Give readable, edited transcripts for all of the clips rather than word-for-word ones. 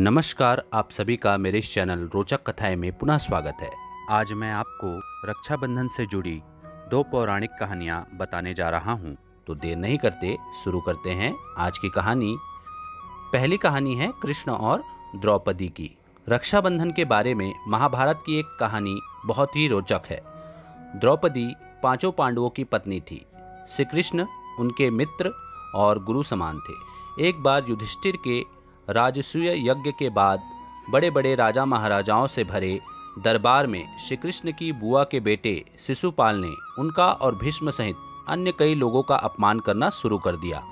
नमस्कार, आप सभी का मेरे इस चैनल रोचक कथाएं में पुनः स्वागत है। आज मैं आपको रक्षाबंधन से जुड़ी 2 पौराणिक कहानियां बताने जा रहा हूं। तो देर नहीं करते शुरू करते हैं आज की कहानी। पहली कहानी है कृष्ण और द्रौपदी की। रक्षाबंधन के बारे में महाभारत की एक कहानी बहुत ही रोचक है। द्रौपदी 5 पांडवों की पत्नी थी। श्री कृष्ण उनके मित्र और गुरु समान थे। एक बार युधिष्ठिर के राजसूय यज्ञ के बाद बड़े बड़े राजा महाराजाओं से भरे दरबार में श्री कृष्ण की बुआ के बेटे शिशुपाल ने उनका और भीष्म सहित अन्य कई लोगों का अपमान करना शुरू कर दिया।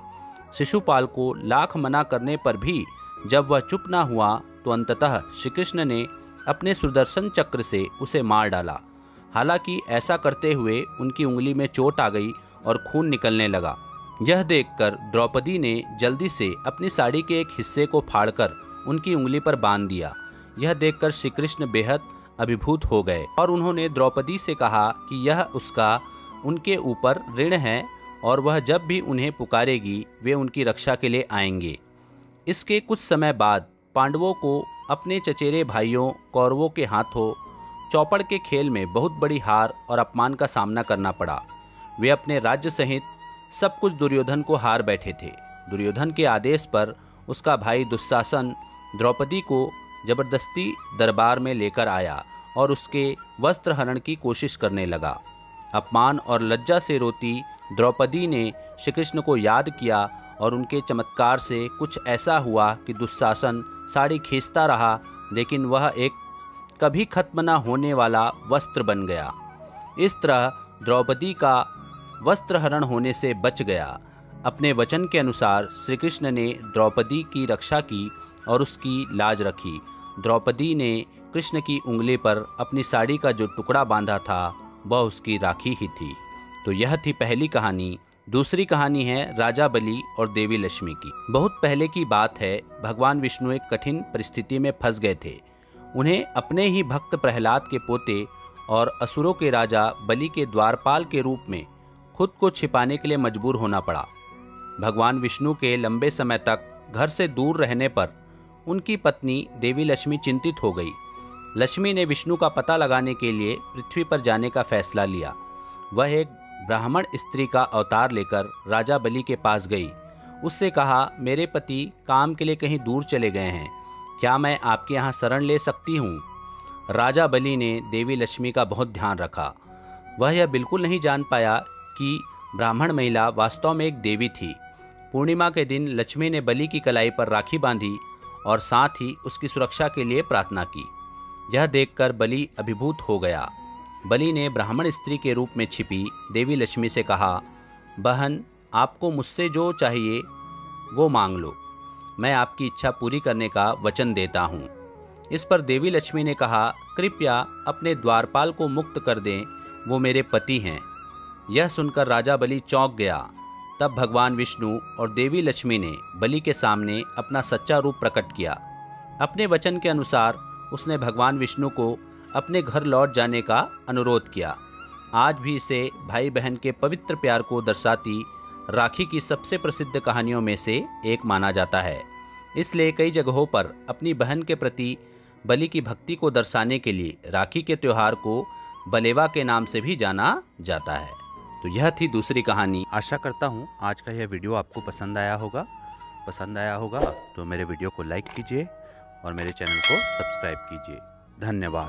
शिशुपाल को लाख मना करने पर भी जब वह चुप न हुआ तो अंततः श्री कृष्ण ने अपने सुदर्शन चक्र से उसे मार डाला। हालांकि ऐसा करते हुए उनकी उंगली में चोट आ गई और खून निकलने लगा। यह देखकर द्रौपदी ने जल्दी से अपनी साड़ी के एक हिस्से को फाड़कर उनकी उंगली पर बांध दिया। यह देखकर श्री कृष्ण बेहद अभिभूत हो गए और उन्होंने द्रौपदी से कहा कि यह उसका उनके ऊपर ऋण है और वह जब भी उन्हें पुकारेगी वे उनकी रक्षा के लिए आएंगे। इसके कुछ समय बाद पांडवों को अपने चचेरे भाइयों कौरवों के हाथों चौपड़ के खेल में बहुत बड़ी हार और अपमान का सामना करना पड़ा। वे अपने राज्य सहित सब कुछ दुर्योधन को हार बैठे थे। दुर्योधन के आदेश पर उसका भाई दुशासन द्रौपदी को जबरदस्ती दरबार में लेकर आया और उसके वस्त्र हरण की कोशिश करने लगा। अपमान और लज्जा से रोती द्रौपदी ने श्री कृष्ण को याद किया और उनके चमत्कार से कुछ ऐसा हुआ कि दुशासन साड़ी खींचता रहा, लेकिन वह एक कभी खत्म न होने वाला वस्त्र बन गया। इस तरह द्रौपदी का वस्त्र हरण होने से बच गया। अपने वचन के अनुसार श्री कृष्ण ने द्रौपदी की रक्षा की और उसकी लाज रखी। द्रौपदी ने कृष्ण की उंगली पर अपनी साड़ी का जो टुकड़ा बांधा था वह उसकी राखी ही थी। तो यह थी पहली कहानी। दूसरी कहानी है राजा बलि और देवी लक्ष्मी की। बहुत पहले की बात है। भगवान विष्णु एक कठिन परिस्थिति में फंस गए थे। उन्हें अपने ही भक्त प्रहलाद के पोते और असुरों के राजा बलि के द्वारपाल के रूप में खुद को छिपाने के लिए मजबूर होना पड़ा। भगवान विष्णु के लंबे समय तक घर से दूर रहने पर उनकी पत्नी देवी लक्ष्मी चिंतित हो गई। लक्ष्मी ने विष्णु का पता लगाने के लिए पृथ्वी पर जाने का फैसला लिया। वह एक ब्राह्मण स्त्री का अवतार लेकर राजा बलि के पास गई। उससे कहा, मेरे पति काम के लिए कहीं दूर चले गए हैं, क्या मैं आपके यहाँ शरण ले सकती हूँ? राजा बलि ने देवी लक्ष्मी का बहुत ध्यान रखा। वह यह बिल्कुल नहीं जान पाया कि ब्राह्मण महिला वास्तव में एक देवी थी। पूर्णिमा के दिन लक्ष्मी ने बलि की कलाई पर राखी बांधी और साथ ही उसकी सुरक्षा के लिए प्रार्थना की। यह देखकर बलि अभिभूत हो गया। बलि ने ब्राह्मण स्त्री के रूप में छिपी देवी लक्ष्मी से कहा, बहन, आपको मुझसे जो चाहिए वो मांग लो, मैं आपकी इच्छा पूरी करने का वचन देता हूँ। इस पर देवी लक्ष्मी ने कहा, कृपया अपने द्वारपाल को मुक्त कर दें, वो मेरे पति हैं। यह सुनकर राजा बलि चौंक गया। तब भगवान विष्णु और देवी लक्ष्मी ने बलि के सामने अपना सच्चा रूप प्रकट किया। अपने वचन के अनुसार उसने भगवान विष्णु को अपने घर लौट जाने का अनुरोध किया। आज भी इसे भाई बहन के पवित्र प्यार को दर्शाती राखी की सबसे प्रसिद्ध कहानियों में से एक माना जाता है। इसलिए कई जगहों पर अपनी बहन के प्रति बलि की भक्ति को दर्शाने के लिए राखी के त्यौहार को बलेवा के नाम से भी जाना जाता है। तो यह थी दूसरी कहानी। आशा करता हूँ आज का यह वीडियो आपको पसंद आया होगा तो मेरे वीडियो को लाइक कीजिए और मेरे चैनल को सब्सक्राइब कीजिए। धन्यवाद।